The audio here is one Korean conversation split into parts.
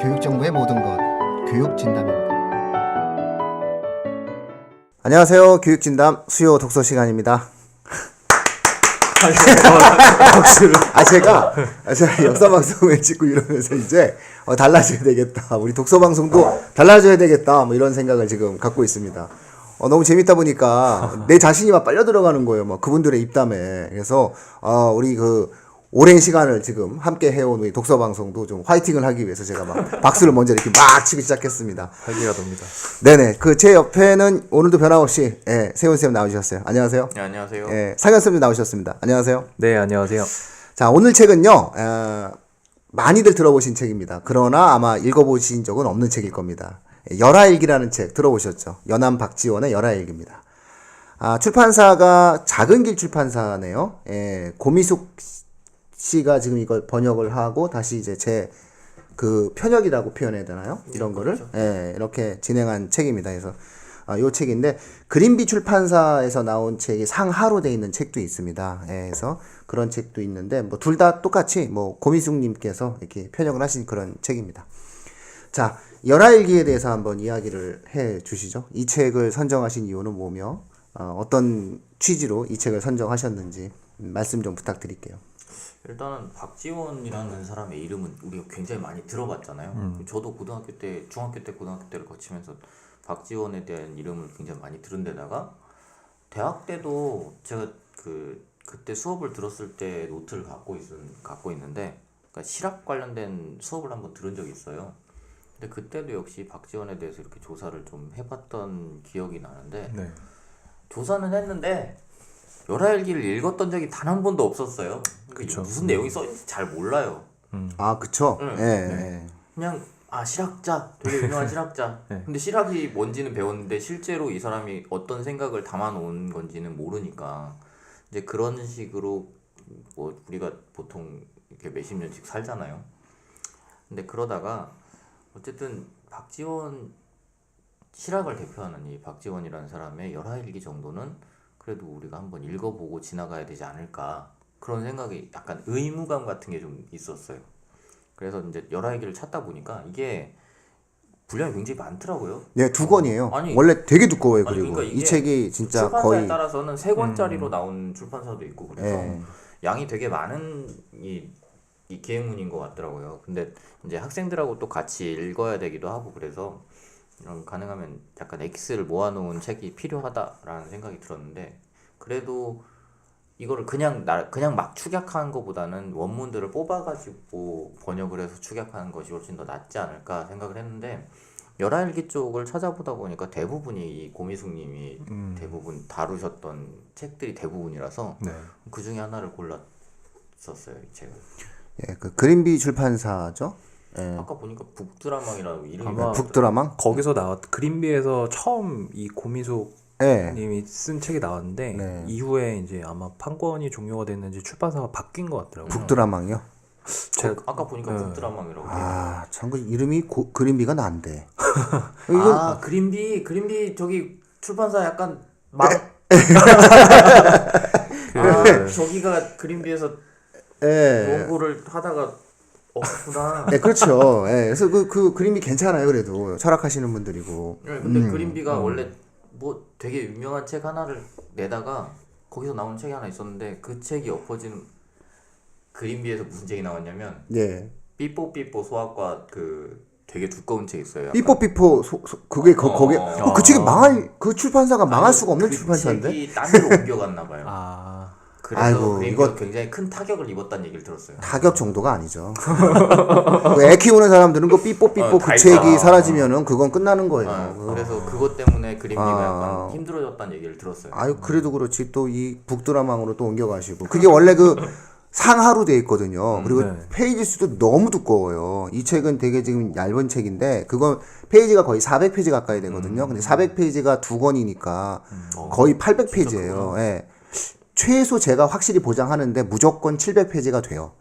교육정보의 모든 것, 교육진담입니다. 안녕하세요. 교육진담 수요 독서 시간입니다. 제가 역사방송을 찍고 이러면서 이제 달라져야 되겠다. 우리 독서방송도 달라져야 되겠다. 뭐 이런 생각을 지금 갖고 있습니다. 너무 재밌다 보니까 내 자신이 막 빨려 들어가는 거예요. 뭐 그분들의 입담에. 그래서 우리 그 오랜 시간을 지금 함께 해온 우리 독서방송도 좀 화이팅을 하기 위해서 제가 막 박수를 먼저 이렇게 막 치기 시작했습니다. 활기가 돕니다. 네네. 그 제 옆에는 오늘도 변함없이 세훈쌤 나오셨어요. 안녕하세요. 네, 안녕하세요. 상현쌤도 나오셨습니다. 안녕하세요. 네, 안녕하세요. 자, 오늘 책은요, 많이들 들어보신 책입니다. 그러나 아마 읽어보신 적은 없는 책일 겁니다. 열하일기라는 책 들어보셨죠? 연암 박지원의 열하일기입니다. 출판사가 작은길 출판사네요. 고미숙 씨가 지금 이걸 번역을 하고 다시 이제 제 그 편역이라고 표현해야 되나요? 이런 거를 이렇게 진행한 책입니다. 그래서 요 책인데 그린비 출판사에서 나온 책이 상하로 돼 있는 책도 있습니다. 그래서 그런 책도 있는데 뭐 둘 다 똑같이 뭐 고미숙님께서 이렇게 편역을 하신 그런 책입니다. 자, 열하일기에 대해서 한번 이야기를 해 주시죠. 이 책을 선정하신 이유는 뭐며 어떤 취지로 이 책을 선정하셨는지 말씀 좀 부탁드릴게요. 일단은 박지원이라는 사람의 이름은 우리가 굉장히 많이 들어봤잖아요. 저도 고등학교 때, 중학교 때, 고등학교 때를 거치면서 박지원에 대한 이름을 굉장히 많이 들은 데다가 대학 때도 제가 그때 수업을 들었을 때 노트를 갖고 있는데 그러니까 실학 관련된 수업을 한번 들은 적이 있어요. 근데 그때도 역시 박지원에 대해서 이렇게 조사를 좀 해봤던 기억이 나는데 조사는 했는데 열하일기를 읽었던 적이 단 한 번도 없었어요. 그러니까 무슨 내용이 써있는지 잘 몰라요. 그쵸? 그냥 실학자, 되게 유명한 실학자. 근데 실학이 뭔지는 배웠는데 실제로 이 사람이 어떤 생각을 담아놓은 건지는 모르니까 이제 그런 식으로 뭐 우리가 보통 이렇게 몇십 년씩 살잖아요. 근데 그러다가 어쨌든 박지원 실학을 대표하는 이 박지원이라는 사람의 열하일기 정도는 그래도 우리가 한번 읽어보고 지나가야 되지 않을까 그런 생각이 약간 의무감 같은 게 좀 있었어요. 그래서 이제 열하일기를 찾다 보니까 이게 분량이 굉장히 많더라고요. 네, 2권이에요. 원래 되게 두꺼워요. 그리고 그러니까 이 책이 진짜 출판사에 거의 따라서는 3권짜리로 나온 출판사도 있고 그래서 양이 되게 많은 이 기획문인 것 같더라고요. 근데 이제 학생들하고 또 같이 읽어야 되기도 하고 그래서 가능하면 약간 엑스를 모아놓은 책이 필요하다라는 생각이 들었는데 그래도 이거를 그냥 막 축약하는 것보다는 원문들을 뽑아가지고 번역을 해서 축약하는 것이 훨씬 더 낫지 않을까 생각을 했는데 열하일기 쪽을 찾아보다 보니까 대부분이 이 고미숙님이 대부분 다루셨던 책들이 대부분이라서 그 중에 하나를 골랐었어요, 이 책을. 그 그린비 출판사죠. 아까 보니까 북드라망이라고 이름이 아마 북드라망? 거기서 그린비에서 처음 이 고미숙 님이 쓴 책이 나왔는데 이후에 이제 아마 판권이 종료가 됐는지 출판사가 바뀐 것 같더라고요. 북드라망이요? 아까 보니까 북드라망이라고. 참 그 이름이 그린비가 난데. 그린비 저기 출판사 약간 저기가 그린비에서 원고를 하다가 없구나. 네, 그렇죠. 그래서 그 그림이 괜찮아요. 그래도 철학하시는 분들이고. 근데 그린비가 원래 뭐 되게 유명한 책 하나를 내다가 거기서 나온 책이 하나 있었는데 그 책이 엎어진 그린비에서 무슨 책이 나왔냐면 삐뽀삐뽀 소아과 그 되게 두꺼운 책 있어요. 약간. 삐뽀삐뽀 그게 거기 그 책이 그 출판사가 망할 수가 없는 출판사인데. 그 책이 딴 데로 옮겨갔나 봐요. 그래서 이거 굉장히 큰 타격을 입었다는 얘기를 들었어요. 타격 정도가 아니죠. 애 키우는 사람들은 그 삐뽀삐뽀 그 책이 사라지면은 그건 끝나는 거예요. 그래서 그것 때문에 그린비가 약간 힘들어졌다는 얘기를 들었어요. 그래도 그렇지 또 이 북드라망으로 또 옮겨가시고 그게 원래 그 상하로 돼 있거든요. 그리고 페이지 수도 너무 두꺼워요. 이 책은 되게 지금 얇은 책인데 그건 페이지가 거의 400페이지 가까이 되거든요. 근데 400페이지가 2권이니까 거의 800페이지예요. 최소 제가 확실히 보장하는데 무조건 700페이지가 돼요.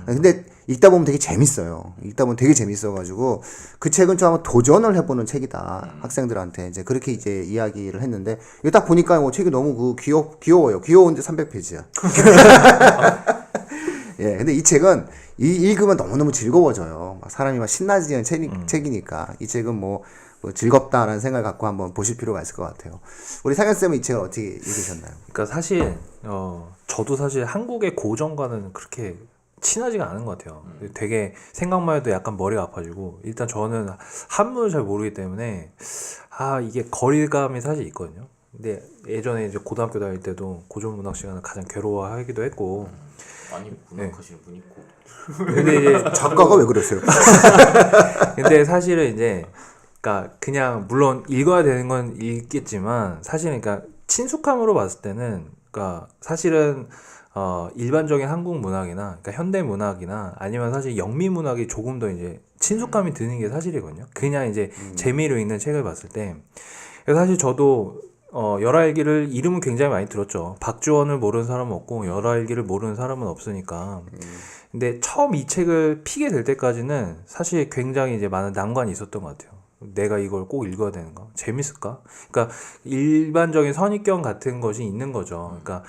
근데 읽다 보면 되게 재밌어요. 읽다 보면 되게 재밌어가지고 그 책은 좀 한번 도전을 해보는 책이다. 학생들한테 이제 그렇게 이제 이야기를 했는데 이거 딱 보니까 뭐 책이 너무 귀여워요. 귀여운데 300페이지야. 예, 근데 이 책은 읽으면 너무너무 즐거워져요. 막 사람이 막 신나지는 책이니까 이 책은 뭐 즐겁다라는 생각을 갖고 한번 보실 필요가 있을 것 같아요. 우리 상현 쌤은 이 책을 어떻게 읽으셨나요? 그러니까 사실 저도 사실 한국의 고전과는 그렇게 친하지가 않은 것 같아요. 되게 생각만 해도 약간 머리가 아파지고 일단 저는 한문을 잘 모르기 때문에 이게 거리감이 사실 있거든요. 근데 예전에 이제 고등학교 다닐 때도 고전 문학 시간을 가장 괴로워하기도 했고 많이 문학하시는 분이 있고. 근데 이제 작가가 왜 그랬어요? 근데 사실은 이제 그러니까 그냥 물론 읽어야 되는 건 읽겠지만 사실은 그러니까 친숙함으로 봤을 때는 그러니까 사실은 일반적인 한국 문학이나 그러니까 현대 문학이나 아니면 사실 영미 문학이 조금 더 이제 친숙감이 드는 게 사실이거든요. 그냥 이제 재미로 읽는 책을 봤을 때. 그래서 사실 저도 열하일기를 이름은 굉장히 많이 들었죠. 박주원을 모르는 사람은 없고 열하일기를 모르는 사람은 없으니까. 근데 처음 이 책을 피게 될 때까지는 사실 굉장히 이제 많은 난관이 있었던 것 같아요. 내가 이걸 꼭 읽어야 되는가? 재밌을까? 그러니까 일반적인 선입견 같은 것이 있는 거죠. 그러니까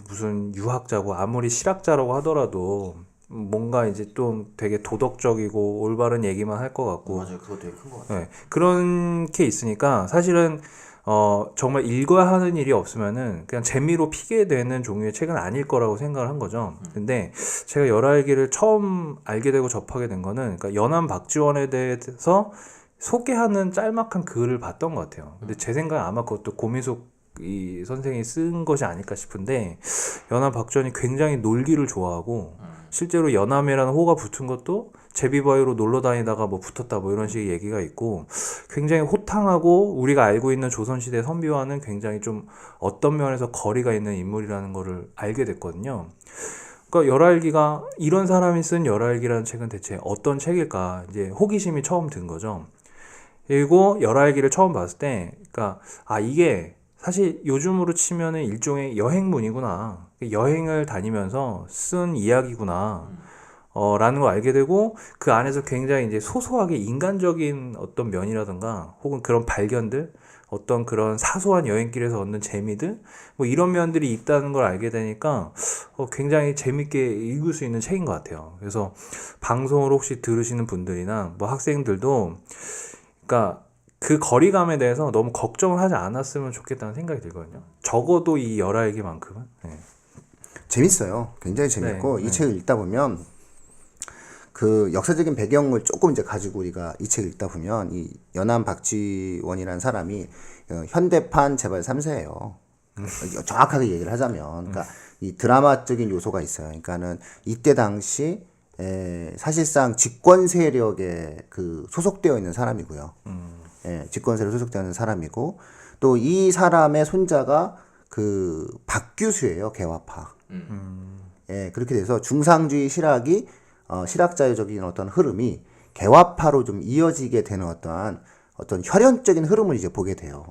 무슨 유학자고 아무리 실학자라고 하더라도 뭔가 이제 좀 되게 도덕적이고 올바른 얘기만 할 것 같고. 맞아요. 그거 되게 큰 것 같아요. 네, 그렇게 있으니까 사실은 정말 읽어야 하는 일이 없으면은 그냥 재미로 피게 되는 종류의 책은 아닐 거라고 생각을 한 거죠. 근데 제가 열하일기를 처음 알게 되고 접하게 된 거는 그러니까 연암 박지원에 대해서 소개하는 짤막한 글을 봤던 것 같아요. 근데 제 생각에 아마 그것도 고민숙 이 선생이 쓴 것이 아닐까 싶은데 연암 박지원이 굉장히 놀기를 좋아하고 실제로 연암이라는 호가 붙은 것도 제비바위로 놀러 다니다가 뭐 붙었다 뭐 이런 식의 얘기가 있고 굉장히 호탕하고 우리가 알고 있는 조선시대 선비와는 굉장히 좀 어떤 면에서 거리가 있는 인물이라는 거를 알게 됐거든요. 그러니까 열하일기가 이런 사람이 쓴 열하일기라는 책은 대체 어떤 책일까 이제 호기심이 처음 든 거죠. 그리고 열하일기를 처음 봤을 때 그러니까 이게 사실 요즘으로 치면은 일종의 여행문이구나. 여행을 다니면서 쓴 이야기구나. 라는 걸 알게 되고 그 안에서 굉장히 이제 소소하게 인간적인 어떤 면이라든가 혹은 그런 발견들 어떤 그런 사소한 여행길에서 얻는 재미들 뭐 이런 면들이 있다는 걸 알게 되니까 굉장히 재밌게 읽을 수 있는 책인 것 같아요. 그래서 방송을 혹시 들으시는 분들이나 뭐 학생들도 그러니까 그 거리감에 대해서 너무 걱정을 하지 않았으면 좋겠다는 생각이 들거든요. 적어도 이 열하일기만큼은. 네. 재밌어요. 굉장히 재밌고 네, 이 책을 읽다 보면 그 역사적인 배경을 조금 이제 가지고 우리가 이 책을 읽다 보면 이 연암 박지원이라는 사람이 현대판 재발 3세예요. 정확하게 얘기를 하자면, 그러니까 이 드라마적인 요소가 있어요. 그러니까는 이때 당시 사실상 집권 세력에 그 소속되어 있는 사람이고요. 집권 세력 소속되어 있는 사람이고 또 이 사람의 손자가 그 박규수예요. 개화파. 그렇게 돼서 중상주의 실학이 실학자유적인 어떤 흐름이 개화파로 좀 이어지게 되는 어떤 혈연적인 흐름을 이제 보게 돼요.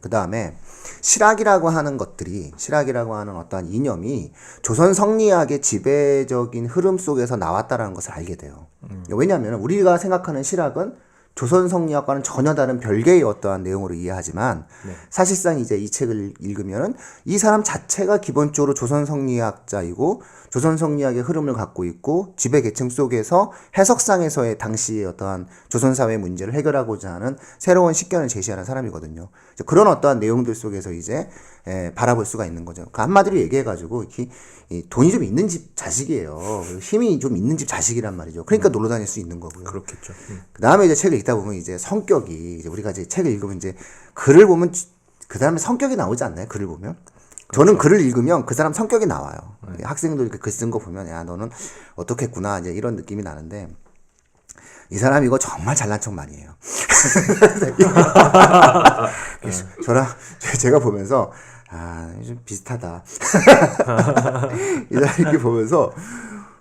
그 다음에 실학이라고 하는 것들이, 실학이라고 하는 어떠한 이념이 조선 성리학의 지배적인 흐름 속에서 나왔다라는 것을 알게 돼요. 왜냐하면 우리가 생각하는 실학은 조선 성리학과는 전혀 다른 별개의 어떠한 내용으로 이해하지만 사실상 이제 이 책을 읽으면은 이 사람 자체가 기본적으로 조선 성리학자이고 조선 성리학의 흐름을 갖고 있고 지배 계층 속에서 해석상에서의 당시의 어떠한 조선 사회 문제를 해결하고자 하는 새로운 식견을 제시하는 사람이거든요. 그런 어떠한 내용들 속에서 이제 바라볼 수가 있는 거죠. 그 한마디로 얘기해가지고 이 돈이 좀 있는 집 자식이에요. 힘이 좀 있는 집 자식이란 말이죠. 그러니까 놀러 다닐 수 있는 거고요. 그렇겠죠. 그 다음에 이제 책을 읽다 보면 이제 성격이 이제 우리가 이제 책을 읽으면 이제 글을 보면 그 다음에 성격이 나오지 않나요? 글을 보면. 저는 글을 읽으면 그 사람 성격이 나와요. 학생들 글 쓴 거 보면 야 너는 어떻겠구나 이제 이런 느낌이 나는데 이 사람 이거 정말 잘난 척 많이 해요. 저랑 제가 보면서 좀 비슷하다. 이 사람 이렇게 보면서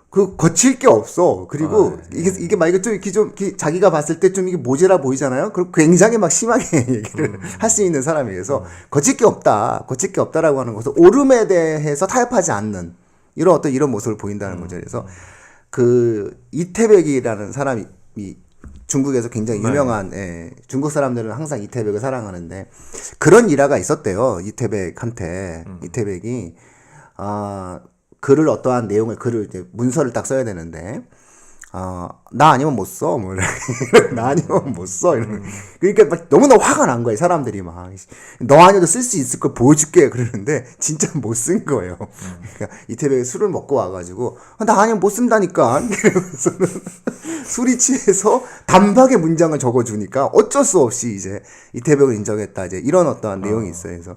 그 거칠 게 없어. 그리고 이게 막 이거 좀 이렇게 자기가 봤을 때 좀 이게 모자라 보이잖아요. 그럼 굉장히 막 심하게 얘기를 할 수 있는 사람이어서 거칠 게 없다라고 하는 것은 옳음에 대해서 타협하지 않는 이런 모습을 보인다는 거죠. 그래서 그 이태백이라는 사람이 중국에서 굉장히 유명한 중국 사람들은 항상 이태백을 사랑하는데 그런 일화가 있었대요. 이태백한테 이태백이 글을 어떠한 내용을 글을 이제 문서를 딱 써야 되는데 나 아니면 못 써. 뭐 나 아니면 못 써. 이런. 그러니까 막 너무나 화가 난 거예요. 사람들이 막 너 아니어도 쓸 수 있을 걸 보여줄게 그러는데 진짜 못 쓴 거예요. 그러니까 이태백이 술을 먹고 와가지고 나 아니면 못 쓴다니까. 이러면서는 술이 취해서 단박에 문장을 적어주니까 어쩔 수 없이 이제 이태백을 인정했다. 이제 이런 어떠한 내용이 있어요. 그래서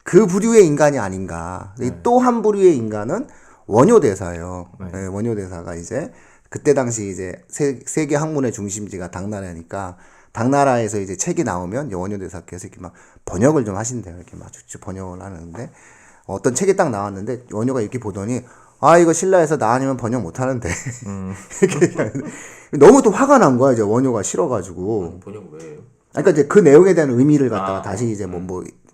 그 부류의 인간이 아닌가. 또 한 부류의 인간은 원효대사예요. 네, 원효대사가 이제 그때 당시 이제 세계 학문의 중심지가 당나라니까 당나라에서 이제 책이 나오면 원효대사께서 이렇게 막 번역을 좀 하신대요. 이렇게 막 번역을 하는데 어떤 책이 딱 나왔는데 원효가 이렇게 보더니 이거 신라에서 나 아니면 번역 못 하는데 이렇게 얘기하는데 너무 또 화가 난 거야. 이제 원효가 싫어가지고. 번역 왜 해요? 그러니까 이제 그 내용에 대한 의미를 갖다가 다시 이제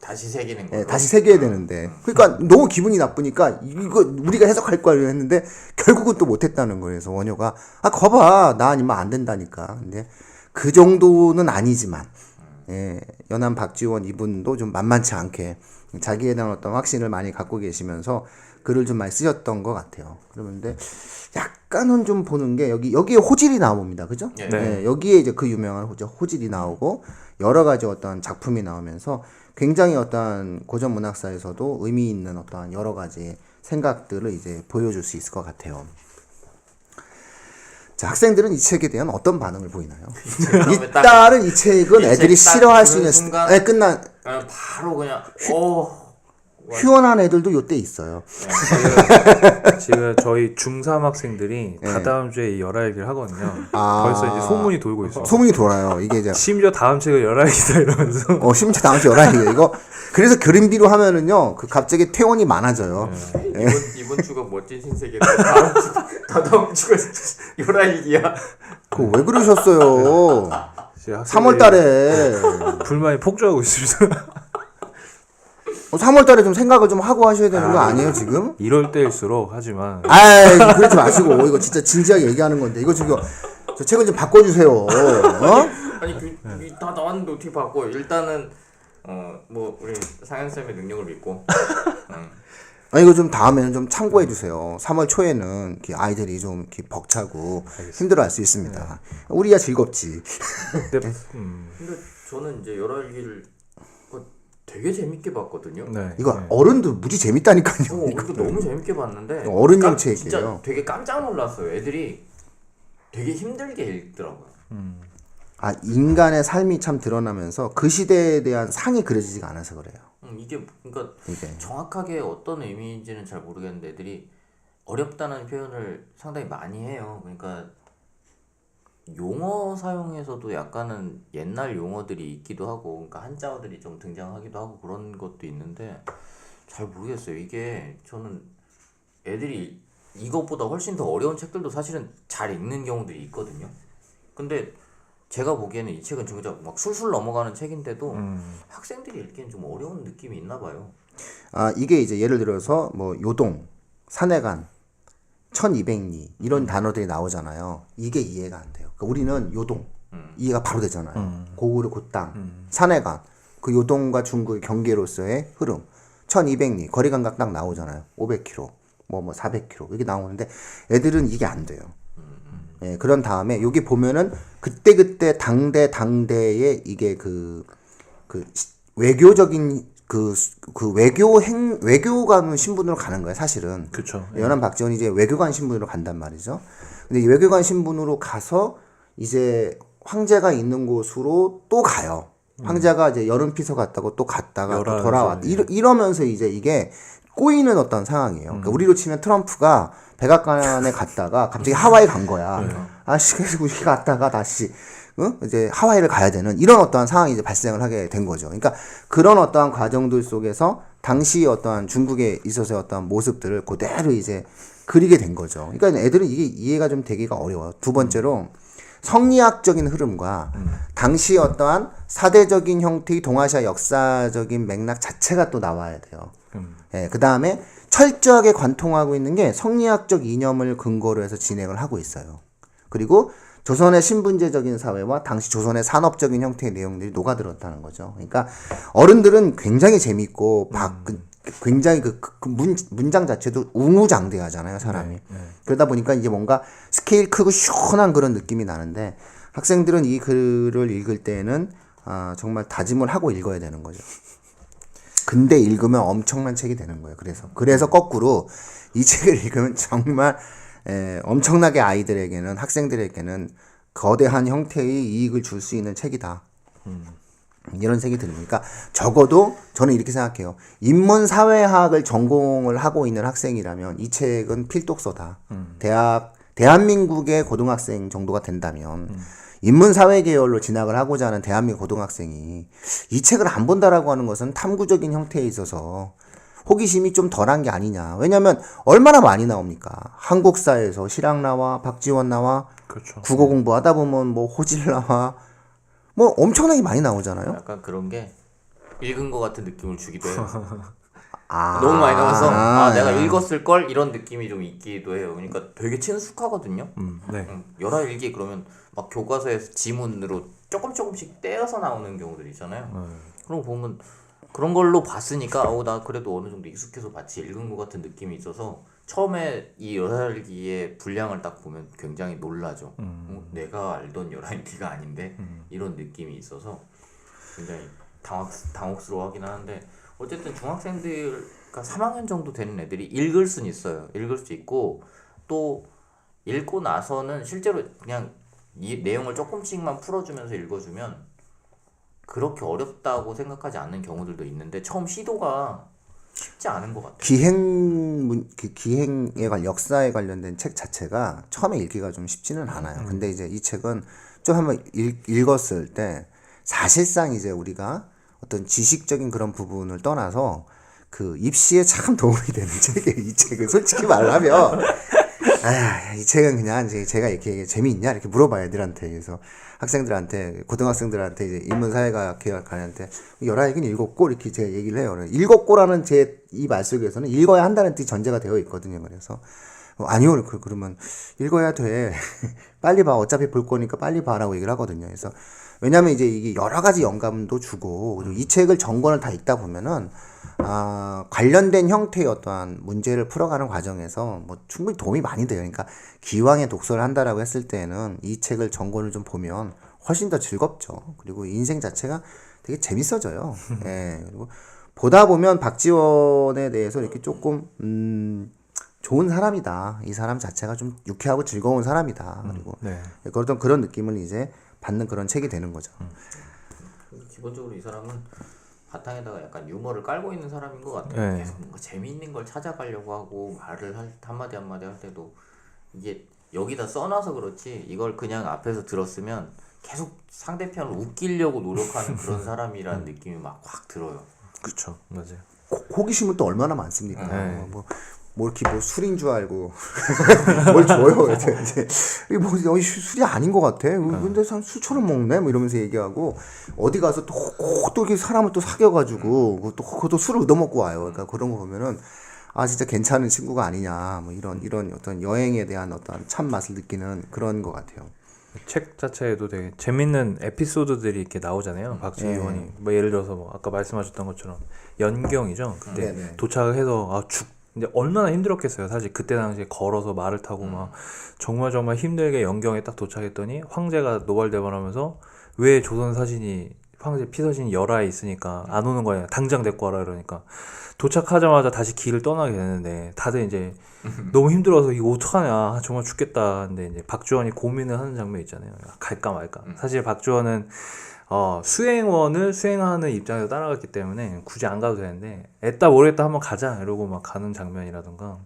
다시 새기는 거. 다시 새겨야 되는데. 그러니까 너무 기분이 나쁘니까 이거 우리가 해석할 거야 했는데 결국은 또 못했다는 거예요. 그래서 원효가 거봐 나 아니면 안 된다니까. 근데 그 정도는 아니지만 연암 박지원 이분도 좀 만만치 않게 자기에 대한 어떤 확신을 많이 갖고 계시면서 글을 좀 많이 쓰셨던 것 같아요. 그런데 약간은 좀 보는 게 여기에 호질이 나옵니다. 그죠? 네. 여기에 이제 그 유명한 호질이 나오고 여러 가지 어떤 작품이 나오면서 굉장히 어떠한 고전 문학사에서도 의미 있는 어떠한 여러 가지 생각들을 이제 보여줄 수 있을 것 같아요. 자, 학생들은 이 책에 대한 어떤 반응을 보이나요? 일단은 이 책은 애들이 싫어할 수 있는 순간 끝난 그냥 바로 그냥 휴원한 애들도 요때 있어요. 지금 저희 중3 학생들이 다다음 주에 이 열화일기를 하거든요. 벌써 이제 소문이 돌고 있어요. 소문이 돌아요. 이게 이제 심지어 다음 책은 열화일기다 이러면서. 심지어 다음 주 11시 이거 그래서 그림비로 하면은요 그 갑자기 퇴원이 많아져요. 이번 주가 멋진 신세계로 다다음 주가 열화일기야. 그거 왜 그러셨어요? 3월 달에 불만이 폭주하고 있습니다. 3월 달에 좀 생각을 좀 하고 하셔야 되는 거 아니에요, 지금? 이럴 때일수록 하지만. 그러지 마시고. 이거 진짜 진지하게 얘기하는 건데. 이거 지금, 저 책을 좀 바꿔주세요. 아니, 다 나왔는데 어떻게 바꿔? 일단은, 우리 상현쌤의 능력을 믿고. 이거 좀 다음에는 좀 참고해주세요. 3월 초에는 이렇게 아이들이 좀 이렇게 벅차고 힘들어 할 수 있습니다. 우리야 즐겁지. 근데 저는 이제 열화일기를 되게 재밌게 봤거든요. 이거 어른도 무지 재밌다니까요. 이거 너무 재밌게 봤는데 어른용 책이에요. 진짜 되게 깜짝 놀랐어요. 애들이 되게 힘들게 읽더라고요. 인간의 삶이 참 드러나면서 그 시대에 대한 상이 그려지지가 않아서 그래요. 이게 그러니까 정확하게 어떤 의미인지는 잘 모르겠는데 애들이 어렵다는 표현을 상당히 많이 해요. 그러니까 용어 사용에서도 약간은 옛날 용어들이 있기도 하고, 그러니까 한자어들이 좀 등장하기도 하고 그런 것도 있는데 잘 모르겠어요. 이게 저는 애들이 이것보다 훨씬 더 어려운 책들도 사실은 잘 읽는 경우들이 있거든요. 근데 제가 보기에는 이 책은 진짜 막 술술 넘어가는 책인데도 학생들이 읽기엔 좀 어려운 느낌이 있나 봐요. 이게 이제 예를 들어서 요동, 산해간, 1200리 이런 단어들이 나오잖아요. 이게 이해가 안 돼요. 그러니까 우리는 요동 이해가 바로 되잖아요. 고구려 곧땅, 산해간 그 요동과 중국의 경계로서의 흐름, 1200리 거리 감각 딱 나오잖아요. 500km, 400km 이게 나오는데 애들은 이게 안 돼요. 그런 다음에 여기 보면은 그때 당대의 이게 그 외교적인 외교관 신분으로 가는 거예요, 사실은. 그렇죠. 연암 박지원이 이제 외교관 신분으로 간단 말이죠. 근데 이 외교관 신분으로 가서 이제 황제가 있는 곳으로 또 가요. 황제가 이제 여름 피서 갔다고 또 갔다가 또 돌아왔다. 이러면서 이제 이게 꼬이는 어떤 상황이에요. 그러니까 우리로 치면 트럼프가 백악관에 갔다가 갑자기 하와이 간 거야. 그래서 우리 갔다가 다시 이제 하와이를 가야 되는 이런 어떠한 상황이 이제 발생을 하게 된 거죠. 그러니까 그런 어떠한 과정들 속에서 당시 어떠한 중국에 있어서의 어떠한 모습들을 그대로 이제 그리게 된 거죠. 그러니까 애들은 이게 이해가 좀 되기가 어려워요. 두 번째로 성리학적인 흐름과 당시 어떠한 사대적인 형태의 동아시아 역사적인 맥락 자체가 또 나와야 돼요. 그 다음에 철저하게 관통하고 있는 게 성리학적 이념을 근거로 해서 진행을 하고 있어요. 그리고 조선의 신분제적인 사회와 당시 조선의 산업적인 형태의 내용들이 녹아들었다는 거죠. 그러니까 어른들은 굉장히 재밌고 굉장히 문장 자체도 우무장대하잖아요, 사람이. 그러다 보니까 이제 뭔가 스케일 크고 시원한 그런 느낌이 나는데 학생들은 이 글을 읽을 때는 정말 다짐을 하고 읽어야 되는 거죠. 근데 읽으면 엄청난 책이 되는 거예요. 그래서 거꾸로 이 책을 읽으면 정말 엄청나게 아이들에게는 학생들에게는 거대한 형태의 이익을 줄 수 있는 책이다. 이런 생각이 들으니까 적어도 저는 이렇게 생각해요. 인문사회학을 전공을 하고 있는 학생이라면 이 책은 필독서다. 대한민국의 고등학생 정도가 된다면 인문사회 계열로 진학을 하고자 하는 대한민국 고등학생이 이 책을 안 본다라고 하는 것은 탐구적인 형태에 있어서 호기심이 좀 덜한 게 아니냐. 왜냐하면 얼마나 많이 나옵니까? 한국사에서 실학 나와, 박지원 나와, 그렇죠. 국어 공부하다 보면 뭐 호질 나와, 뭐 엄청나게 많이 나오잖아요. 약간 그런 게 읽은 것 같은 느낌을 주기도 해요. 아, 너무 많이 나와서 내가 읽었을 걸 이런 느낌이 좀 있기도 해요. 그러니까 되게 친숙하거든요. 네. 열화일기 그러면 막 교과서에서 지문으로 조금씩 떼어서 나오는 경우들 있잖아요. 그런 거 보면 그런 걸로 봤으니까 나 그래도 어느 정도 익숙해서 마치 읽은 것 같은 느낌이 있어서 처음에 이 열화일기의 분량을 딱 보면 굉장히 놀라죠. 내가 알던 열화일기가 아닌데 이런 느낌이 있어서 굉장히 당혹스러워하긴 하는데 어쨌든 중학생들, 그러니까 3학년 정도 되는 애들이 읽을 수는 있어요. 읽을 수 있고 또 읽고 나서는 실제로 그냥 이 내용을 조금씩만 풀어주면서 읽어주면 그렇게 어렵다고 생각하지 않는 경우들도 있는데 처음 시도가 쉽지 않은 것 같아요. 기행에 역사에 관련된 책 자체가 처음에 읽기가 좀 쉽지는 않아요. 근데 이제 이 책은 좀 한번 읽었을 때 사실상 이제 우리가 어떤 지식적인 그런 부분을 떠나서 그 입시에 참 도움이 되는 책이에요. 이 책은 솔직히 말하면 이 책은 그냥 제가 이렇게 재미있냐 이렇게 물어봐요, 애들한테. 그래서 학생들한테, 고등학생들한테, 이제 인문사회가 계열관한테 열화일기는 읽었고 이렇게 제가 얘기를 해요. 읽었고라는 제 이 말 속에서는 읽어야 한다는 뜻이 전제가 되어 있거든요. 그래서 아니요, 그러면 읽어야 돼. 빨리 봐. 어차피 볼 거니까 빨리 봐라고 얘기를 하거든요. 그래서 왜냐면 이제 이게 여러 가지 영감도 주고 그리고 이 책을 전권을 다 읽다 보면은 관련된 형태의 어떠한 문제를 풀어가는 과정에서 뭐 충분히 도움이 많이 돼요. 그러니까 기왕에 독서를 한다라고 했을 때는 이 책을 전권을 좀 보면 훨씬 더 즐겁죠. 그리고 인생 자체가 되게 재밌어져요. 예. 그리고 보다 보면 박지원에 대해서 이렇게 조금 좋은 사람이다. 이 사람 자체가 좀 유쾌하고 즐거운 사람이다. 그리고 그런 느낌을 이제 받는 그런 책이 되는 거죠. 기본적으로 이 사람은 바탕에다가 약간 유머를 깔고 있는 사람인 것 같아요. 계속 뭔가 재미있는 걸 찾아가려고 하고 말을 한마디 한마디 할 때도 이게 여기다 써놔서 그렇지 이걸 그냥 앞에서 들었으면 계속 상대편을 웃기려고 노력하는 그런 사람이라는 느낌이 막 확 들어요. 그렇죠. 맞아요. 호기심은 또 얼마나 많습니까? 뭐 이렇게 뭐 술인 줄 알고 뭘 줘요. 이제 이게 뭐 여기 술이 아닌 것 같아. 근데 술처럼 먹네. 뭐 이러면서 얘기하고 어디 가서 또 이렇게 사람을 또 사귀어가지고 또 그것도 술을 얻어먹고 와요. 그러니까 그런 거 보면은 진짜 괜찮은 친구가 아니냐. 뭐 이런 어떤 여행에 대한 어떤 참 맛을 느끼는 그런 것 같아요. 책 자체에도 되게 재밌는 에피소드들이 이렇게 나오잖아요. 박지원 의원이 뭐 예를 들어서 뭐 아까 말씀하셨던 것처럼 연경이죠. 그때 도착을 해서 근데 얼마나 힘들었겠어요. 사실 그때 당시에 걸어서 말을 타고 막 정말 힘들게 연경에 딱 도착했더니 황제가 노발대발하면서 왜 조선 사신이 황제 피서신이 열하에 있으니까 안 오는 거냐, 당장 데리고 와라. 이러니까 도착하자마자 다시 길을 떠나게 되는데 다들 이제 너무 힘들어서 이거 어떡하냐, 정말 죽겠다. 근데 이제 박지원이 고민을 하는 장면 있잖아요. 갈까 말까. 사실 박지원은 수행원을 수행하는 입장에서 따라갔기 때문에 굳이 안 가도 되는데 애따 모르겠다 한번 가자 이러고 막 가는 장면이라던가.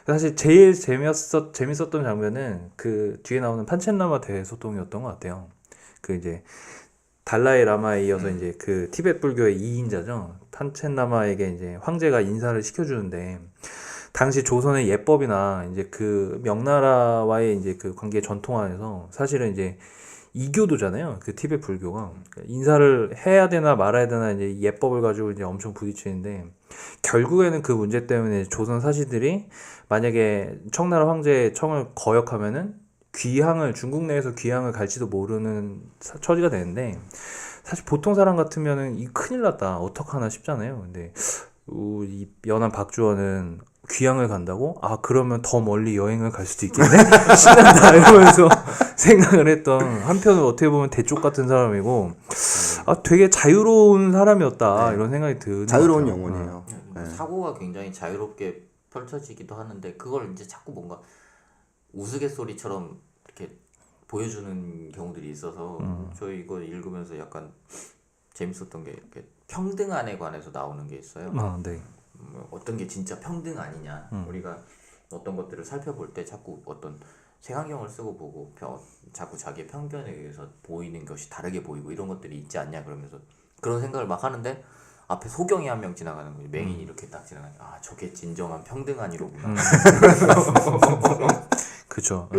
사실 제일 재밌었던 장면은 그 뒤에 나오는 판첸라마 대소통이었던 것 같아요. 그 이제 달라이 라마에 이어서 이제 그 티베트 불교의 2인자죠. 판첸라마에게 이제 황제가 인사를 시켜주는데 당시 조선의 예법이나 이제 그 명나라와의 이제 그 관계 전통 안에서 사실은 이제 이교도잖아요. 그 티베트 불교가 인사를 해야 되나 말아야 되나 이제 예법을 가지고 이제 엄청 부딪히는데 결국에는 그 문제 때문에 조선 사시들이 만약에 청나라 황제의 청을 거역하면은 중국 내에서 귀향을 갈지도 모르는 처지가 되는데 사실 보통 사람 같으면은 이 큰일 났다 어떡하나 싶잖아요. 근데 이 연한 박주원은 귀향을 간다고? 아, 그러면 더 멀리 여행을 갈 수도 있겠네? 신난다 이러면서 생각을 했던, 한편으로 어떻게 보면 대쪽 같은 사람이고, 아, 되게 자유로운 사람이었다 이런 생각이 드는 자유로운 것 같아요. 영혼이에요. 사고가 굉장히 자유롭게 펼쳐지기도 하는데 그걸 이제 자꾸 뭔가 우스갯소리처럼 이렇게 보여주는 경우들이 있어서 저희 이거 읽으면서 약간 재밌었던 게 이렇게 평등안에 관해서 나오는 게 있어요. 네. 어떤 게 진짜 평등 아니냐. 우리가 어떤 것들을 살펴볼 때 자꾸 어떤 색안경을 쓰고 보고 자꾸 자기의 편견에 의해서 보이는 것이 다르게 보이고 이런 것들이 있지 않냐 그러면서 그런 생각을 막 하는데 앞에 소경이 한 명 지나가는 거지. 맹인이 이렇게 딱 지나가는 아 저게 진정한 평등안이로구나. 그죠.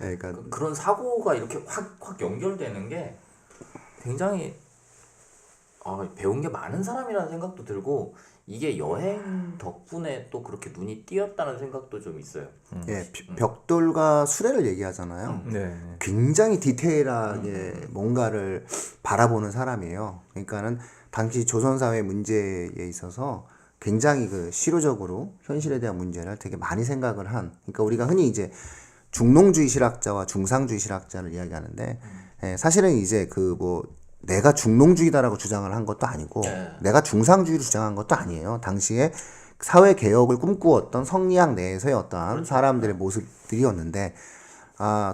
네, 그러니까 그런 사고가 이렇게 확 연결되는 게 굉장히 배운 게 많은 사람이라는 생각도 들고 이게 여행 덕분에 또 그렇게 눈이 띄었다는 생각도 좀 있어요. 예, 벽돌과 수레를 얘기하잖아요. 네. 굉장히 디테일하게 뭔가를 바라보는 사람이에요. 그러니까는 당시 조선 사회 문제에 있어서 굉장히 그 실효적으로 현실에 대한 문제를 되게 많이 생각을 한. 그러니까 우리가 흔히 이제 중농주의 실학자와 중상주의 실학자를 이야기하는데 사실은 이제 그 뭐 내가 중농주의다라고 주장을 한 것도 아니고 내가 중상주의를 주장한 것도 아니에요. 당시에 사회 개혁을 꿈꾸었던 성리학 내에서의 어떠한 사람들의 모습들이었는데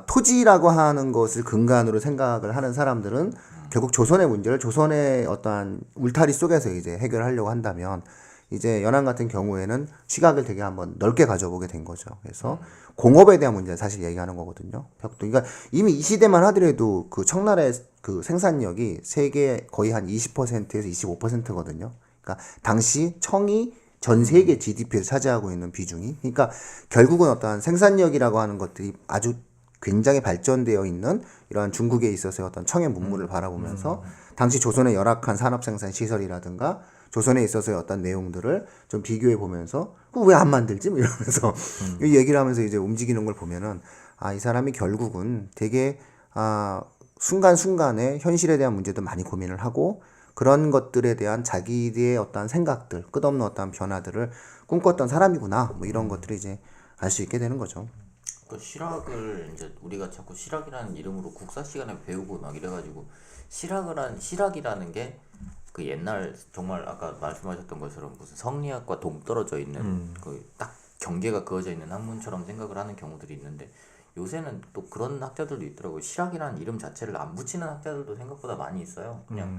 토지라고 하는 것을 근간으로 생각을 하는 사람들은 결국 조선의 문제를 조선의 어떠한 울타리 속에서 이제 해결하려고 한다면 이제 연안 같은 경우에는 시각을 되게 한번 넓게 가져보게 된 거죠. 그래서 공업에 대한 문제를 사실 얘기하는 거거든요. 벽돌. 그러니까 이미 이 시대만 하더라도 그 청나라의 그 생산력이 세계 거의 한 20%에서 25%거든요. 그러니까 당시 청이 전 세계 GDP를 차지하고 있는 비중이. 그러니까 결국은 어떠한 생산력이라고 하는 것들이 아주 굉장히 발전되어 있는 이러한 중국에 있어서의 어떤 청의 문물을 바라보면서 당시 조선의 열악한 산업 생산 시설이라든가 조선에 있어서의 어떤 내용들을 좀 비교해 보면서 왜 안 만들지? 뭐 이러면서 이 얘기를 하면서 이제 움직이는 걸 보면은 이 사람이 결국은 되게 순간순간에 현실에 대한 문제도 많이 고민을 하고 그런 것들에 대한 자기의 어떠한 생각들, 끝없는 어떠한 변화들을 꿈꿨던 사람이구나. 뭐 이런 것들을 이제 알 수 있게 되는 거죠. 그 실학을 이제 우리가 자꾸 실학이라는 이름으로 국사 시간에 배우고 막 이래가지고 실학이라는 게 그 옛날 정말 아까 말씀하셨던 것처럼 무슨 성리학과 동떨어져 있는 그 딱 경계가 그어져 있는 학문처럼 생각을 하는 경우들이 있는데 요새는 또 그런 학자들도 있더라고요. 실학이라는 이름 자체를 안 붙이는 학자들도 생각보다 많이 있어요. 그냥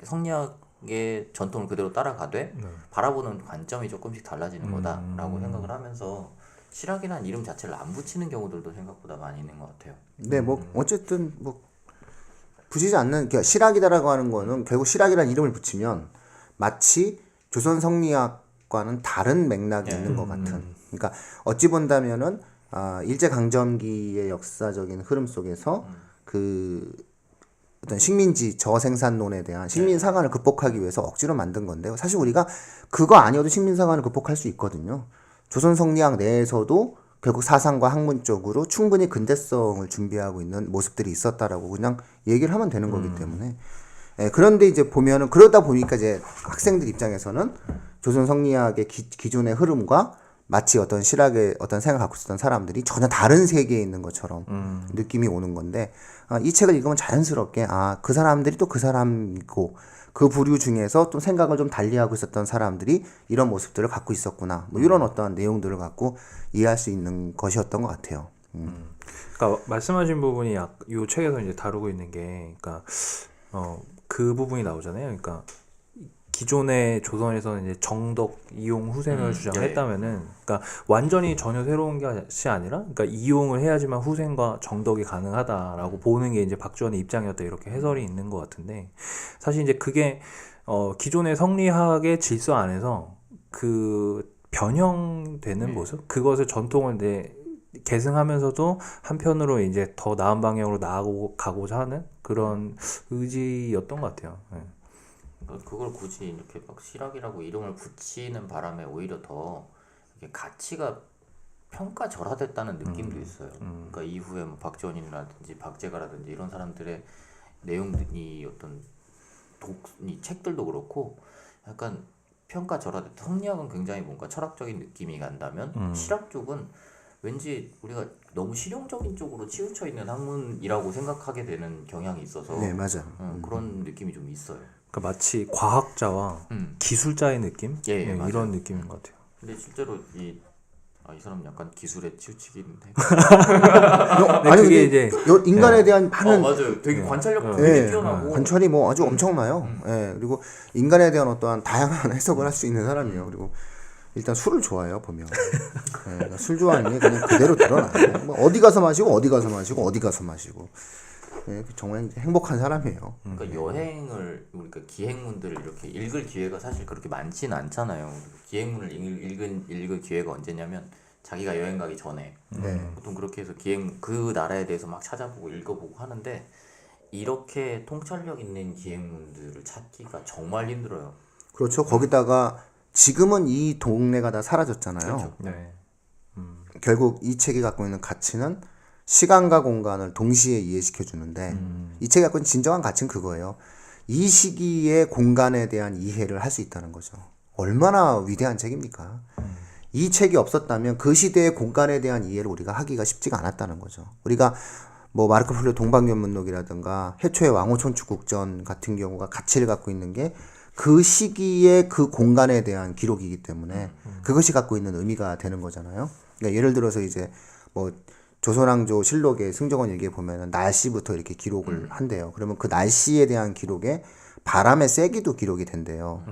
성리학의 전통을 그대로 따라가되 바라보는 관점이 조금씩 달라지는 거다라고 생각을 하면서 실학이라는 이름 자체를 안 붙이는 경우들도 생각보다 많이 있는 것 같아요. 네, 뭐 어쨌든 뭐 붙이지 않는 그러니까 실학이다라고 하는 거는 결국 실학이라는 이름을 붙이면 마치 조선 성리학과는 다른 맥락이 있는 것 같은. 그러니까 어찌 본다면은 일제 강점기의 역사적인 흐름 속에서 그 어떤 식민지 저생산론에 대한 식민 상한을 극복하기 위해서 억지로 만든 건데요. 사실 우리가 그거 아니어도 식민 상한을 극복할 수 있거든요. 조선 성리학 내에서도 결국 사상과 학문적으로 충분히 근대성을 준비하고 있는 모습들이 있었다라고 그냥 얘기를 하면 되는 거기 때문에. 그런데 이제 보면은 그러다 보니까 이제 학생들 입장에서는 조선 성리학의 기존의 흐름과 마치 어떤 실학의 어떤 생각을 갖고 있었던 사람들이 전혀 다른 세계에 있는 것처럼 느낌이 오는 건데 이 책을 읽으면 자연스럽게 그 사람들이 또 그 사람이고 그 부류 중에서 또 생각을 좀 달리하고 있었던 사람들이 이런 모습들을 갖고 있었구나. 뭐 이런 어떤 내용들을 갖고 이해할 수 있는 것이었던 것 같아요. 그러니까 말씀하신 부분이 이 책에서 이제 다루고 있는 게, 그러니까 그 부분이 나오잖아요. 그러니까 기존의 조선에서는 이제 정덕 이용 후생을 주장했다면은, 그러니까 완전히 전혀 새로운 것이 아니라, 그러니까 이용을 해야지만 후생과 정덕이 가능하다라고 보는 게 이제 박주원의 입장이었다 이렇게 해설이 있는 것 같은데, 사실 이제 그게 기존의 성리학의 질서 안에서 그 변형되는 모습, 그것을 전통을 이제 계승하면서도 한편으로 이제 더 나은 방향으로 나아가고자 하는 그런 의지였던 것 같아요. 네. 그걸 굳이 이렇게 막 실학이라고 이름을 붙이는 바람에 오히려 더 이게 가치가 평가절하됐다는 느낌도 있어요. 그러니까 이후에 뭐 박지원이라든지 박재가라든지 이런 사람들의 내용이 어떤 이 책들도 그렇고 약간 평가절하돼. 성리학은 굉장히 뭔가 철학적인 느낌이 간다면 실학 쪽은 왠지 우리가 너무 실용적인 쪽으로 치우쳐 있는 학문이라고 생각하게 되는 경향이 있어서 네, 맞아요. 그런 느낌이 좀 있어요. 그러니까 마치 과학자와 기술자의 느낌? 예, 네, 맞아요. 이런 느낌인 것 같아요. 근데 실제로 이 사람 약간 기술에 치우치긴 해. 아니 그게 근데 이제 인간에 대한 많은 맞아요. 되게 관찰력 예, 되게 뛰어나고. 관찰이 뭐 아주 엄청나요. 예, 그리고 인간에 대한 어떠한 다양한 해석을 할 수 있는 사람이에요. 그리고 일단 술을 좋아해요 보면. 예, 그러니까 술 좋아하는 게 그냥 그대로 드러나요. 뭐 어디 가서 마시고 어디 가서 마시고 어디 가서 마시고. 예, 정말 행복한 사람이에요. 그러니까 여행을 우리가 기행문들을 이렇게 읽을 기회가 사실 그렇게 많지는 않잖아요. 기행문을 읽을 기회가 언제냐면 자기가 여행 가기 전에 네. 보통 그렇게 해서 기행 그 나라에 대해서 막 찾아보고 읽어보고 하는데 이렇게 통찰력 있는 기행문들을 찾기가 정말 힘들어요. 그렇죠. 거기다가 지금은 이 동네가 다 사라졌잖아요. 그렇죠. 네. 결국 이 책이 갖고 있는 가치는 시간과 공간을 동시에 이해시켜 주는데 이 책이 갖고 있는 진정한 가치는 그거예요. 이 시기의 공간에 대한 이해를 할 수 있다는 거죠. 얼마나 위대한 책입니까? 이 책이 없었다면 그 시대의 공간에 대한 이해를 우리가 하기가 쉽지가 않았다는 거죠. 우리가 뭐 마르코 폴로 동방연문록이라든가 해초의 왕호천축국전 같은 경우가 가치를 갖고 있는 게 그 시기의 그 공간에 대한 기록이기 때문에 그것이 갖고 있는 의미가 되는 거잖아요. 그러니까 예를 들어서 이제 뭐 조선왕조 실록의 승정원 일기에 보면은 날씨부터 이렇게 기록을 한대요. 그러면 그 날씨에 대한 기록에 바람의 세기도 기록이 된대요.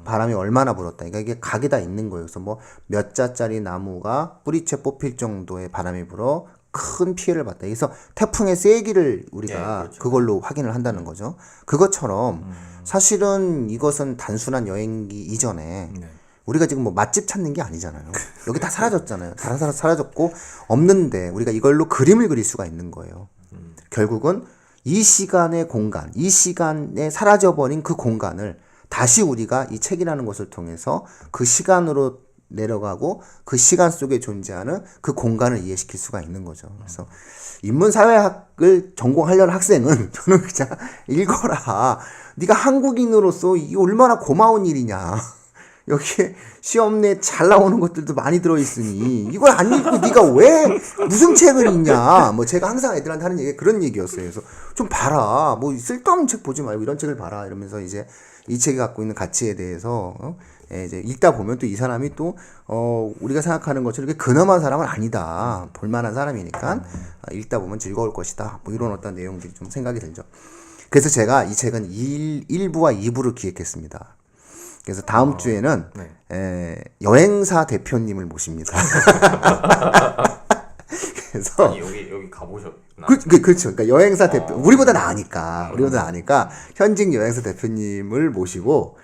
바람이 얼마나 불었다. 그러니까 이게 각이 다 있는 거예요. 그래서 뭐 몇 자짜리 나무가 뿌리채 뽑힐 정도의 바람이 불어 큰 피해를 봤다. 그래서 태풍의 세기를 우리가 예, 그렇죠. 그걸로 확인을 한다는 거죠. 그것처럼 사실은 이것은 단순한 여행기 이전에 네. 우리가 지금 뭐 맛집 찾는 게 아니잖아요. 여기 다 사라졌잖아요. 다 사라졌고 없는데 우리가 이걸로 그림을 그릴 수가 있는 거예요. 결국은 이 시간의 공간, 이 시간에 사라져버린 그 공간을 다시 우리가 이 책이라는 것을 통해서 그 시간으로 내려가고 그 시간 속에 존재하는 그 공간을 이해시킬 수가 있는 거죠. 그래서 인문사회학을 전공하려는 학생은 저는 그냥 읽어라. 네가 한국인으로서 이게 얼마나 고마운 일이냐. 여기에 시험 내에 잘 나오는 것들도 많이 들어있으니 이걸 안 읽고 네가 왜 무슨 책을 읽냐. 뭐 제가 항상 애들한테 하는 얘기가 그런 얘기였어요. 그래서 좀 봐라. 뭐 쓸데없는 책 보지 말고 이런 책을 봐라. 이러면서 이제 이 책이 갖고 있는 가치에 대해서 이제 읽다 보면 또 이 사람이 또 우리가 생각하는 것처럼 이렇게 근엄한 사람은 아니다. 볼만한 사람이니까 읽다 보면 즐거울 것이다. 뭐 이런 어떤 내용들이 좀 생각이 들죠. 그래서 제가 이 책은 1부와 2부를 기획했습니다. 그래서 다음 주에는 여행사 대표님을 모십니다. 그래서 아니, 여기 가보셨나? 그렇죠. 그러니까 여행사 대표 우리보다 나으니까 현직 여행사 대표님을 모시고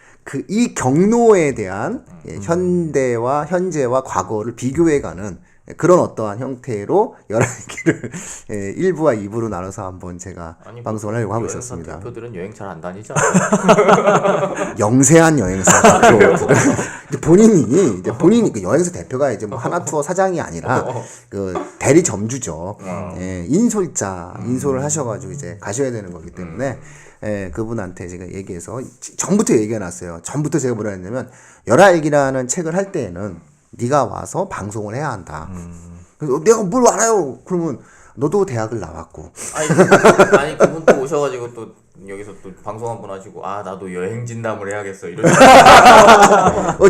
이 경로에 대한 현대와 현재와 과거를 비교해가는 그런 어떠한 형태로 11개를 1부와 2부로 나눠서 한번 제가 방송을 하려고 하고 있었습니다. 대표들은 여행 잘 안 다니지 않아요? 영세한 여행사 대표들은 본인이 그 여행사 대표가 이제 뭐 하나투어 사장이 아니라 그 대리 점주죠. 인솔을 하셔가지고 이제 가셔야 되는 거기 때문에 그분한테 제가 얘기해서 전부터 얘기해놨어요. 전부터 제가 뭐라 했냐면 열하일기라는 책을 할 때에는 네가 와서 방송을 해야 한다. 그래서 내가 뭘 알아요? 그러면 너도 대학을 나왔고. 아니 그분 또 오셔가지고 또 여기서 또 방송 한번 하시고 나도 여행 진담을 해야겠어 이런.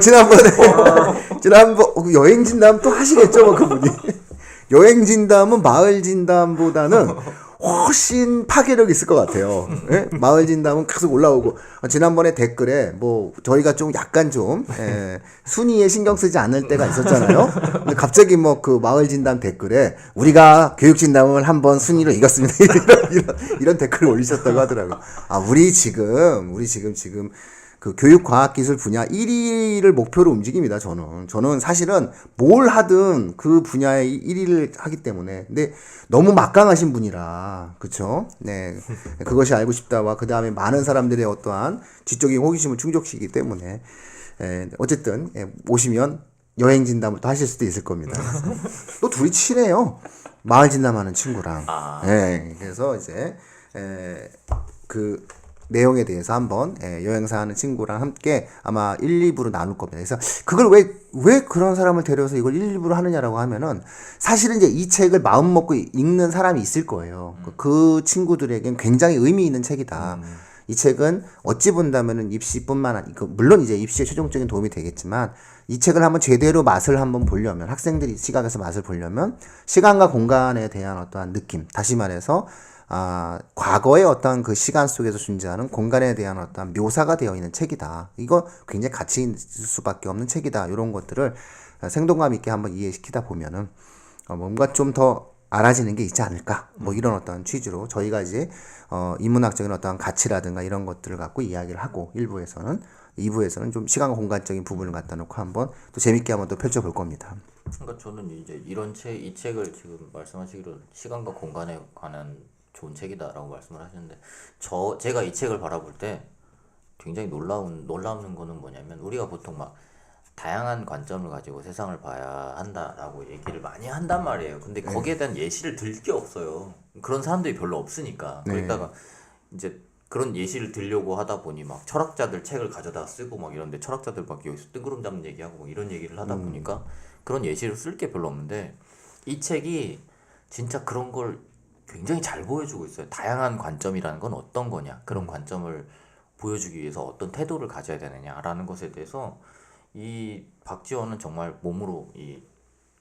지난번 여행 진담 또 하시겠죠, 뭐 그분이. 여행 진담은 마을 진담보다는 훨씬 파괴력이 있을 것 같아요. 예? 마을 진담은 계속 올라오고 지난번에 댓글에 뭐 저희가 좀 약간 좀 순위에 신경 쓰지 않을 때가 있었잖아요. 근데 갑자기 뭐 그 마을 진담 댓글에 우리가 교육 진담을 한번 순위로 이겼습니다. 이런 댓글을 올리셨다고 하더라고요. 우리 지금 그 교육과학기술 분야 1위를 목표로 움직입니다, 저는 사실은 뭘 하든 그 분야에 1위를 하기 때문에. 근데 너무 막강하신 분이라, 그쵸? 네. 그것이 알고 싶다와 그 다음에 많은 사람들의 어떠한 지적인 호기심을 충족시키기 때문에, 어쨌든, 오시면 여행 진담을 또 하실 수도 있을 겁니다. 또 둘이 친해요. 마을 진담하는 친구랑. 그래서 이제, 내용에 대해서 한번 여행사 하는 친구랑 함께 아마 1, 2부로 나눌 겁니다. 그래서 그걸 왜 그런 사람을 데려서 이걸 1, 2부로 하느냐라고 하면은 사실은 이제 이 책을 마음 먹고 읽는 사람이 있을 거예요. 그 친구들에겐 굉장히 의미 있는 책이다. 이 책은 어찌 본다면은 입시뿐만 아니고 물론 이제 입시에 최종적인 도움이 되겠지만 이 책을 한번 제대로 맛을 한번 보려면 학생들이 시각에서 맛을 보려면 시간과 공간에 대한 어떠한 느낌, 다시 말해서 과거의 어떤 그 시간 속에서 존재하는 공간에 대한 어떤 묘사가 되어 있는 책이다. 이거 굉장히 가치 있을 수밖에 없는 책이다. 이런 것들을 생동감 있게 한번 이해시키다 보면은 뭔가 좀 더 알아지는 게 있지 않을까. 뭐 이런 어떤 취지로 저희가 이제 인문학적인 어떤 가치라든가 이런 것들을 갖고 이야기를 하고 1부에서는 2부에서는 좀 시간과 공간적인 부분을 갖다 놓고 한번 또 재밌게 한번 또 펼쳐볼 겁니다. 그러니까 저는 이제 이 책을 지금 말씀하시기로 시간과 공간에 관한 좋은 책이다라고 말씀을 하셨는데 제가 이 책을 바라볼 때 굉장히 놀라운 거는 뭐냐면 우리가 보통 막 다양한 관점을 가지고 세상을 봐야 한다라고 얘기를 많이 한단 말이에요. 근데 거기에 대한 예시를 들 게 없어요. 그런 사람들이 별로 없으니까. 그러다가 이제 그런 예시를 들려고 하다 보니 막 철학자들 책을 가져다 쓰고 막 이런데 철학자들 막 여기서 뜬구름 잡는 얘기하고 막 이런 얘기를 하다 보니까 그런 예시를 쓸 게 별로 없는데 이 책이 진짜 그런 걸 굉장히 잘 보여주고 있어요. 다양한 관점이라는 건 어떤 거냐, 그런 관점을 보여주기 위해서 어떤 태도를 가져야 되느냐라는 것에 대해서 이 박지원은 정말 몸으로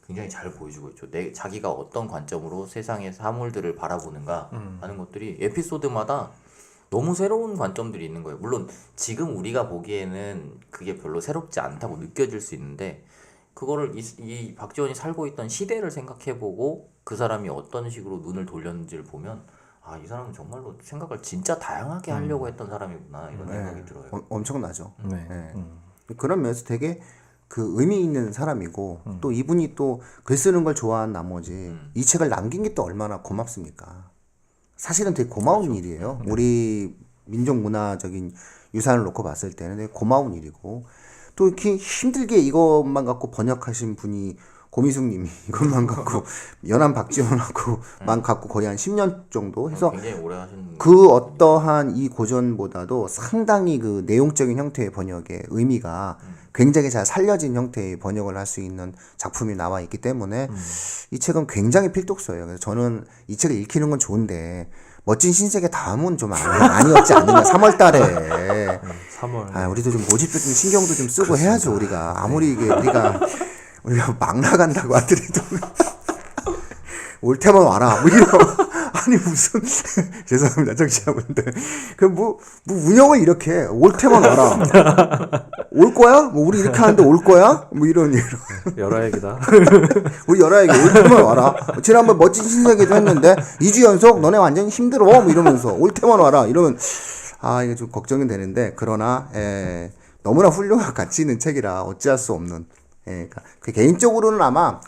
굉장히 잘 보여주고 있죠. 자기가 어떤 관점으로 세상의 사물들을 바라보는가 하는 것들이 에피소드마다 너무 새로운 관점들이 있는 거예요. 물론 지금 우리가 보기에는 그게 별로 새롭지 않다고 느껴질 수 있는데 그거를 이 박지원이 살고 있던 시대를 생각해보고 그 사람이 어떤 식으로 눈을 돌렸는지를 보면 이 사람은 정말로 생각을 진짜 다양하게 하려고 했던 사람이구나 이런 생각이 들어요. 엄청나죠. 네. 그런 면에서 되게 그 의미 있는 사람이고 또 이분이 또 글 쓰는 걸 좋아한 나머지 이 책을 남긴 게 또 얼마나 고맙습니까? 사실은 되게 고마운 일이에요. 우리 민족 문화적인 유산을 놓고 봤을 때는 되게 고마운 일이고 또 이렇게 힘들게 이것만 갖고 번역하신 분이 고미숙 님이 이것만 갖고 연암 박지원하고만 갖고 거의 한 10년 정도 해서 굉장히 오래 하신 그 어떠한 이 고전보다도 상당히 그 내용적인 형태의 번역의 의미가 굉장히 잘 살려진 형태의 번역을 할 수 있는 작품이 나와 있기 때문에 이 책은 굉장히 필독서예요. 그래서 저는 이 책을 읽히는 건 좋은데 멋진 신세계 다음은 좀 아니었지 않느냐. 3월 달에 3월. 우리도 좀 모집도 좀 신경도 좀 쓰고 해야죠. 우리가 아무리 이게 우리가 막 나간다고 하더라도 올 테만 와라 뭐 이런 아니 무슨 죄송합니다 청취자분들 뭐 운영을 이렇게 해. 올 테만 와라 올 거야 뭐 우리 이렇게 하는데 올 거야 뭐 이런 열화얘기다. 우리 열아에게 올 테만 와라 지난번 멋진 신세계도 했는데 2주 연속 너네 완전 힘들어 뭐 이러면서 올 테만 와라 이러면 이게 좀 걱정이 되는데 그러나 너무나 훌륭한 가치 있는 책이라 어찌할 수 없는 그러니까 개인적으로는 아마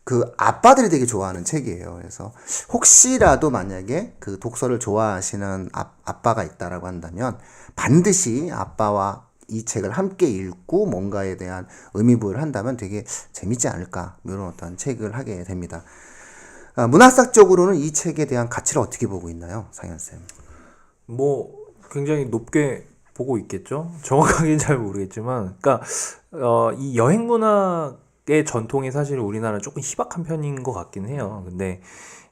그 아빠들이 되게 좋아하는 책이에요. 그래서 혹시라도 만약에 그 독서를 좋아하시는 아빠가 있다라고 한다면 반드시 아빠와 이 책을 함께 읽고 뭔가에 대한 의미부여를 한다면 되게 재밌지 않을까 이런 어떤 책을 하게 됩니다. 문학사적으로는 이 책에 대한 가치를 어떻게 보고 있나요, 상현 쌤? 뭐 굉장히 높게 보고 있겠죠. 정확하게는 잘 모르겠지만, 그러니까 이 여행 문학의 전통이 사실 우리나라는 조금 희박한 편인 것 같긴 해요. 근데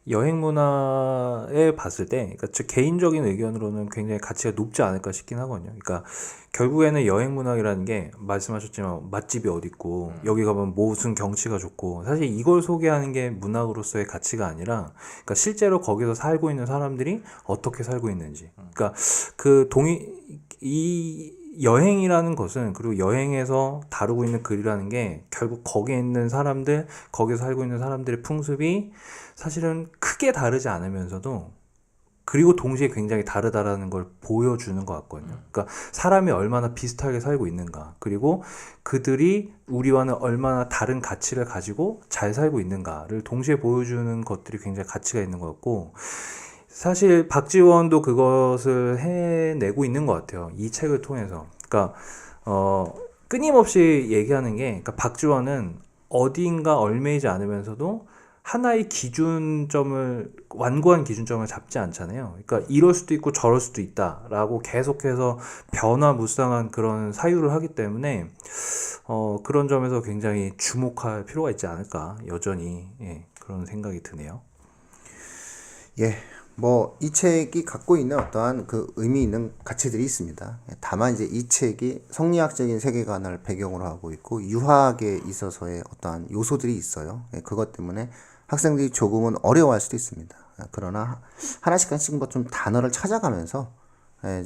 여행 문화에 봤을 때, 그러니까 제 개인적인 의견으로는 굉장히 가치가 높지 않을까 싶긴 하거든요. 그러니까 결국에는 여행 문학이라는 게 말씀하셨지만 맛집이 어디 있고 여기 가면 무슨 경치가 좋고 사실 이걸 소개하는 게 문학으로서의 가치가 아니라, 그러니까 실제로 거기서 살고 있는 사람들이 어떻게 살고 있는지, 그러니까 이 여행이라는 것은, 그리고 여행에서 다루고 있는 글이라는 게 결국 거기에 있는 사람들, 거기서 살고 있는 사람들의 풍습이 사실은 크게 다르지 않으면서도 그리고 동시에 굉장히 다르다라는 걸 보여주는 것 같거든요. 그러니까 사람이 얼마나 비슷하게 살고 있는가, 그리고 그들이 우리와는 얼마나 다른 가치를 가지고 잘 살고 있는가를 동시에 보여주는 것들이 굉장히 가치가 있는 것 같고, 사실 박지원도 그것을 해내고 있는 것 같아요. 이 책을 통해서. 그러니까 끊임없이 얘기하는 게, 그러니까 박지원은 어디인가 얽매이지 않으면서도 하나의 기준점을 완고한 기준점을 잡지 않잖아요. 그러니까 이럴 수도 있고 저럴 수도 있다라고 계속해서 변화무쌍한 그런 사유를 하기 때문에 그런 점에서 굉장히 주목할 필요가 있지 않을까 여전히 그런 생각이 드네요. 예, 뭐 이 책이 갖고 있는 어떠한 그 의미 있는 가치들이 있습니다. 다만 이제 이 책이 성리학적인 세계관을 배경으로 하고 있고 유학에 있어서의 어떠한 요소들이 있어요. 그것 때문에 학생들이 조금은 어려워할 수도 있습니다. 그러나 하나씩 좀 단어를 찾아가면서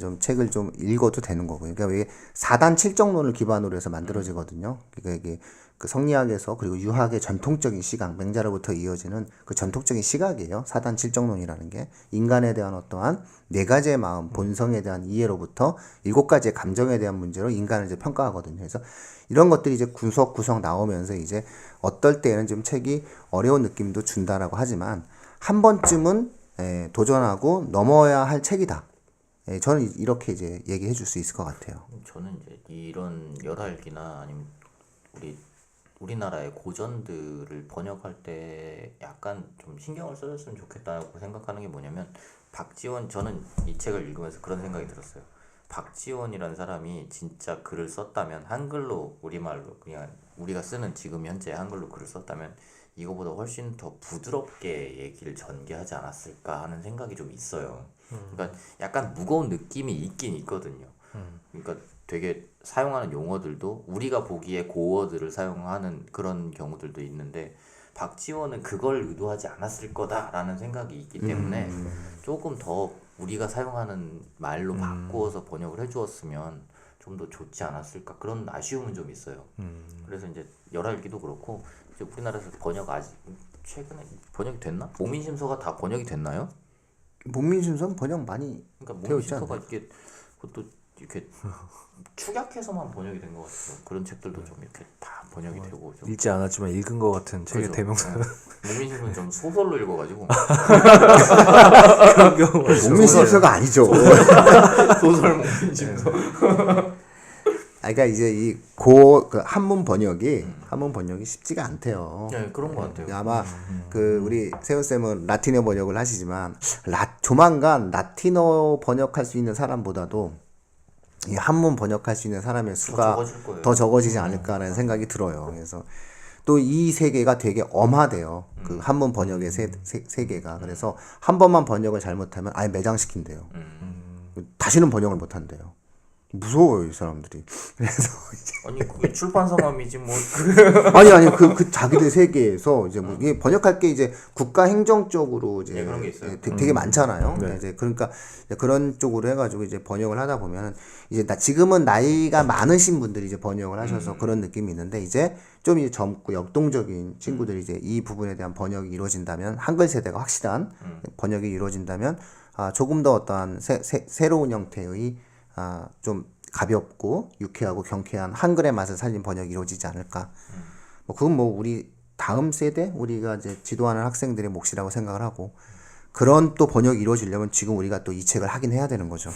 좀 책을 좀 읽어도 되는 거고요. 그러니까 이게 4단 7정론을 기반으로 해서 만들어지거든요. 그러니까 이게 그 성리학에서 그리고 유학의 전통적인 시각, 맹자로부터 이어지는 그 전통적인 시각이에요. 4단 7정론이라는 게 인간에 대한 어떠한 4가지의 마음, 본성에 대한 이해로부터 7가지의 감정에 대한 문제로 인간을 이제 평가하거든요. 그래서 이런 것들이 이제 구석구석 나오면서 이제 어떨 때는 좀 책이 어려운 느낌도 준다라고 하지만 한 번쯤은 도전하고 넘어야 할 책이다. 저는 이렇게 이제 얘기해 줄 수 있을 것 같아요. 저는 이제 이런 열알기나 아니면 우리나라의 고전들을 번역할 때 약간 좀 신경을 써줬으면 좋겠다고 생각하는 게 뭐냐면 저는 이 책을 읽으면서 그런 생각이 들었어요. 박지원이라는 사람이 진짜 글을 썼다면 한글로 우리말로 그냥 우리가 쓰는 지금 현재 한글로 글을 썼다면 이거보다 훨씬 더 부드럽게 얘기를 전개하지 않았을까 하는 생각이 좀 있어요. 그러니까 약간 무거운 느낌이 있긴 있거든요. 그러니까 되게 사용하는 용어들도 우리가 보기에 고어들을 사용하는 그런 경우들도 있는데 박지원은 그걸 의도하지 않았을 거다라는 생각이 있기 때문에 조금 더 우리가 사용하는 말로 바꾸어서 번역을 해주었으면 좀 더 좋지 않았을까 그런 아쉬움은 좀 있어요. 그래서 이제 열알기도 그렇고 이제 우리나라에서 아직 최근에 번역이 됐나? 모민심서가 다 번역이 됐나요? 문민심서는 번역 많이 그러니까 되어 있지 모민심서가 않나요? 이게 그것도 이렇게 축약해서만 번역이 된 것 같아요. 그런 책들도 좀 이렇게 다 번역이 되고 좀 읽지 않았지만 읽은 것 같은 책의 그죠? 대명사. 모민심은 좀 소설로 읽어가지고 그런 경우가 있어요. 문민심서가 아니죠. 소설 모민심서. 그러니까 이제 그 한문 번역이 쉽지가 않대요. 네, 그런 것 같아요. 아마 그 우리 세훈 쌤은 라틴어 번역을 하시지만 조만간 라틴어 번역할 수 있는 사람보다도 이 한문 번역할 수 있는 사람의 수가 적어질 거예요. 더 적어지지 않을까라는 생각이 들어요. 그래서 또 이 세계가 되게 엄하대요. 그 한문 번역의 세계가. 그래서 한 번만 번역을 잘못하면 아예 매장시킨대요. 다시는 번역을 못 한대요. 무서워요, 이 사람들이. 그래서 아니 그게 출판사맘이지 뭐. 아니 그 자기들 세계에서 이제 뭐 이게 번역할 게 이제 국가 행정 쪽으로 이제 네, 그런 게 있어요. 되게 많잖아요. 네. 이제 그러니까 그런 쪽으로 해가지고 이제 번역을 하다 보면 이제 지금은 나이가 많으신 분들이 이제 번역을 하셔서 그런 느낌이 있는데 이제 좀 이제 젊고 역동적인 친구들이 이제 이 부분에 대한 번역이 이루어진다면 한글 세대가 확실한 번역이 이루어진다면 조금 더 어떠한 새로운 형태의 좀 가볍고 유쾌하고 경쾌한 한글의 맛을 살린 번역이 이루어지지 않을까. 뭐 그건 뭐 우리 다음 세대 우리가 이제 지도하는 학생들의 몫이라고 생각을 하고 그런 또 번역이 이루어지려면 지금 우리가 또 이 책을 하긴 해야 되는 거죠.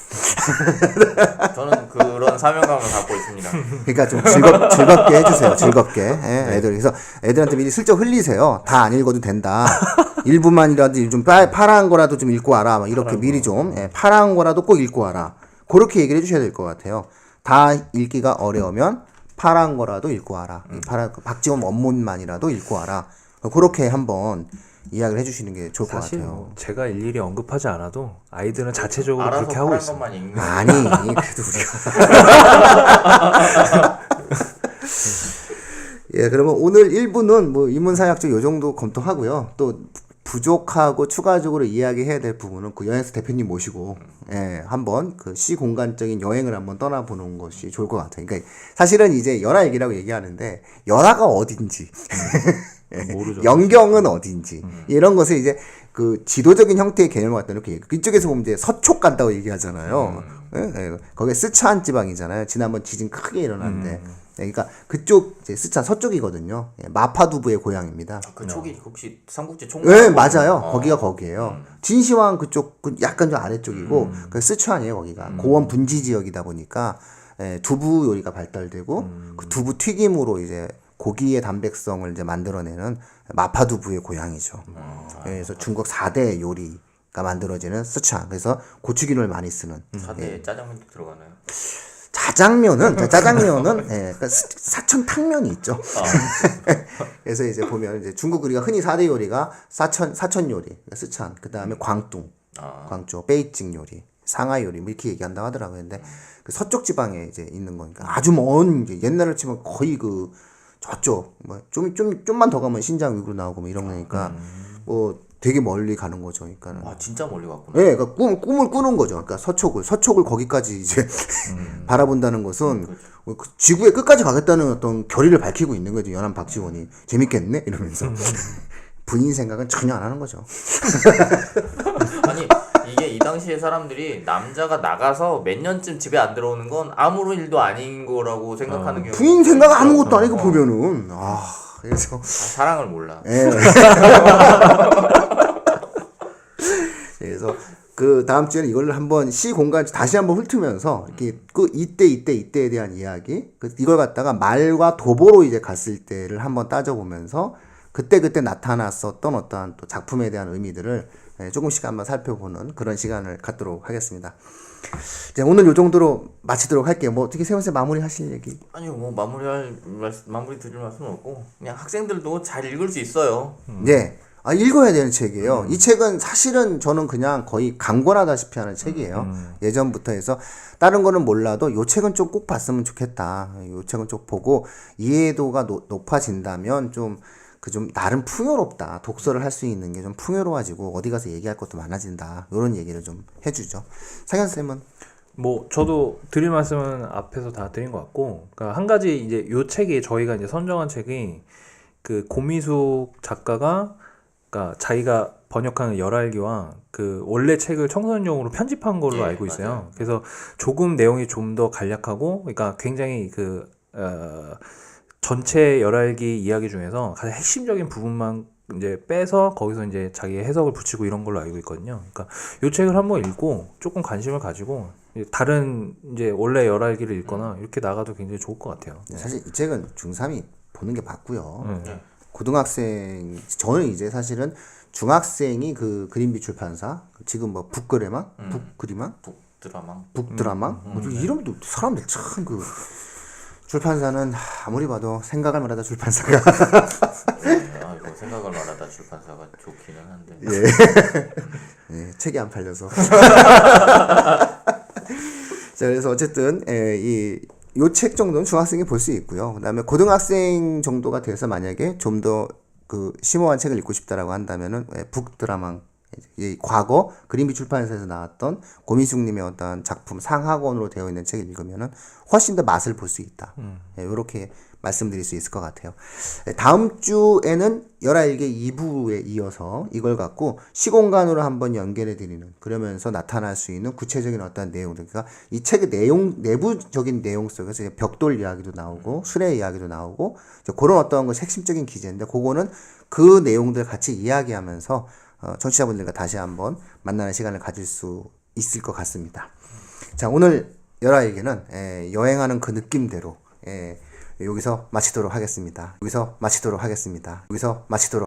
저는 그런 사명감을 갖고 있습니다. 그러니까 좀 즐겁게 해주세요. 즐겁게 애들 그래서 애들한테 미리 슬쩍 흘리세요. 다 안 읽어도 된다. 일부만이라도 좀 파란 거라도 좀 읽고 와라. 막 이렇게 미리 좀 파란 거라도 꼭 읽고 와라. 그렇게 얘기를 해주셔야 될 것 같아요. 다 읽기가 어려우면 파란 거라도 읽고 와라. 박지원 원문만이라도 읽고 와라. 그렇게 한번 이야기를 해주시는 게 좋을 것 사실 같아요. 뭐 제가 일일이 언급하지 않아도 아이들은 자체적으로 알아서 그렇게 하고 파란 있습니다. 것만 읽는. 아니 그래도 예, 그러면 오늘 1부는 뭐 인문사회학적 요 정도 검토하고요. 또 부족하고 추가적으로 이야기해야 될 부분은 그 여행사 대표님 모시고 한번 그 시공간적인 여행을 한번 떠나보는 것이 좋을 것 같아요. 그러니까 사실은 이제 열화얘기라고 얘기하는데 열화가 어딘지 모르죠. 영경은 어딘지 이런 것을 이제 그 지도적인 형태의 개념을 갖다 놓고 그쪽에서 보면 이제 서촉 간다고 얘기하잖아요. 거기에 스촨 지방이잖아요. 지난번 지진 크게 일어났는데 그러니까 그쪽 이제 스촨 서쪽이거든요. 마파두부의 고향입니다. 그 쪽이 혹시 삼국지 총? 네, 맞아요. 거기가 거기예요. 진시황 그쪽 약간 좀 아래쪽이고 그 스촨이에요. 거기가 고원 분지 지역이다 보니까 두부 요리가 발달되고 그 두부 튀김으로 이제 고기의 담백성을 이제 만들어내는 마파두부의 고향이죠. 그래서 중국 4대 요리가 만들어지는 스촨. 그래서 고추기름을 많이 쓰는. 4대 짜장면도 들어가나요? 짜장면은 예, 그러니까 사천 탕면이 있죠. 그래서 이제 보면 이제 중국 우리가 흔히 4대 요리가 사천 요리, 그러니까 스촨, 그 다음에 광둥, 광주, 베이징 요리, 상하이 요리 뭐 이렇게 얘기한다고 하더라고요. 근데 그 서쪽 지방에 이제 있는 거니까 아주 먼 이제 옛날로 치면 거의 그 저쪽 뭐 좀만 더 가면 신장 위구르 나오고 뭐 이런 거니까 뭐 되게 멀리 가는 거죠. 그러니까는. 아 진짜 멀리 갔구나. 예, 그러니까 꿈을 꾸는 거죠. 그러니까 서쪽을 거기까지 이제 바라본다는 것은 그 지구의 끝까지 가겠다는 어떤 결의를 밝히고 있는 거죠. 연안 박지원이 재밌겠네 이러면서 부인 생각은 전혀 안 하는 거죠. 아니 이게 이 당시에 사람들이 남자가 나가서 몇 년쯤 집에 안 들어오는 건 아무런 일도 아닌 거라고 생각하는 경우가 부인 생각 있어요. 아무것도 아니고 보면은 그래서 사랑을 몰라. 예. 그래서 그 다음 주에는 이걸 한번 시 공간 다시 한번 훑으면서 이렇게 그 이때에 대한 이야기 이걸 갖다가 말과 도보로 이제 갔을 때를 한번 따져보면서 그때 나타났었던 어떠한 또 작품에 대한 의미들을 조금씩 한번 살펴보는 그런 시간을 갖도록 하겠습니다. 이제 오늘 요 정도로 마치도록 할게요. 뭐 어떻게 세훈 씨 마무리하실 얘기? 아니요 뭐 마무리 드릴 말씀은 없고 그냥 학생들도 잘 읽을 수 있어요. 네. 읽어야 되는 책이에요. 이 책은 사실은 저는 그냥 거의 강권하다시피 하는 책이에요. 예전부터 해서 다른 거는 몰라도 요 책은 좀 꼭 봤으면 좋겠다. 요 책은 좀 보고 이해도가 높아진다면 좀 나름 풍요롭다. 독서를 할 수 있는 게 좀 풍요로워지고 어디 가서 얘기할 것도 많아진다. 요런 얘기를 좀 해주죠. 상현 쌤은? 뭐 저도 드릴 말씀은 앞에서 다 드린 것 같고, 그러니까 한 가지 이제 요 책이 저희가 이제 선정한 책이 그 고미숙 작가가 그러니까 자기가 번역하는 열알기와 그 원래 책을 청소년용으로 편집한 걸로 예, 알고 있어요. 맞아요. 그래서 조금 내용이 좀 더 간략하고, 그러니까 굉장히 전체 열알기 이야기 중에서 가장 핵심적인 부분만 이제 빼서 거기서 이제 자기의 해석을 붙이고 이런 걸로 알고 있거든요. 그러니까 이 책을 한번 읽고 조금 관심을 가지고 다른 이제 원래 열알기를 읽거나 이렇게 나가도 굉장히 좋을 것 같아요. 사실 이 책은 중3이 보는 게 맞고요. 네. 고등학생, 저는 이제 사실은 중학생이 그 그린비 출판사, 지금 뭐 북그레망? 북그리망? 북드라마. 북드라망? 뭐 이름도 사람들 참 그 출판사는 아무리 봐도 생각할 만하다 출판사가. 이거 생각을 말하다 출판사가 좋기는 한데. 예, 책이 안 팔려서. 자, 그래서 어쨌든 요 책 정도는 중학생이 볼 수 있고요. 그다음에 고등학생 정도가 돼서 만약에 좀 더 그 심오한 책을 읽고 싶다라고 한다면은 북드라망, 이 과거 그린비 출판사에서 나왔던 고미숙님의 어떤 작품 상하권으로 되어 있는 책을 읽으면은 훨씬 더 맛을 볼 수 있다. 이렇게 말씀드릴 수 있을 것 같아요. 다음 주에는 열아일기 2부에 이어서 이걸 갖고 시공간으로 한번 연결해 드리는, 그러면서 나타날 수 있는 구체적인 어떤 내용들, 그러니까 이 책의 내부적인 내용 속에서 벽돌 이야기도 나오고 수레 이야기도 나오고 그런 어떤 것이 핵심적인 기제인데, 그거는 그 내용들 같이 이야기하면서 청취자분들과 다시 한번 만나는 시간을 가질 수 있을 것 같습니다. 자, 오늘 열아일기는 여행하는 그 느낌대로 여기서 마치도록 하겠습니다.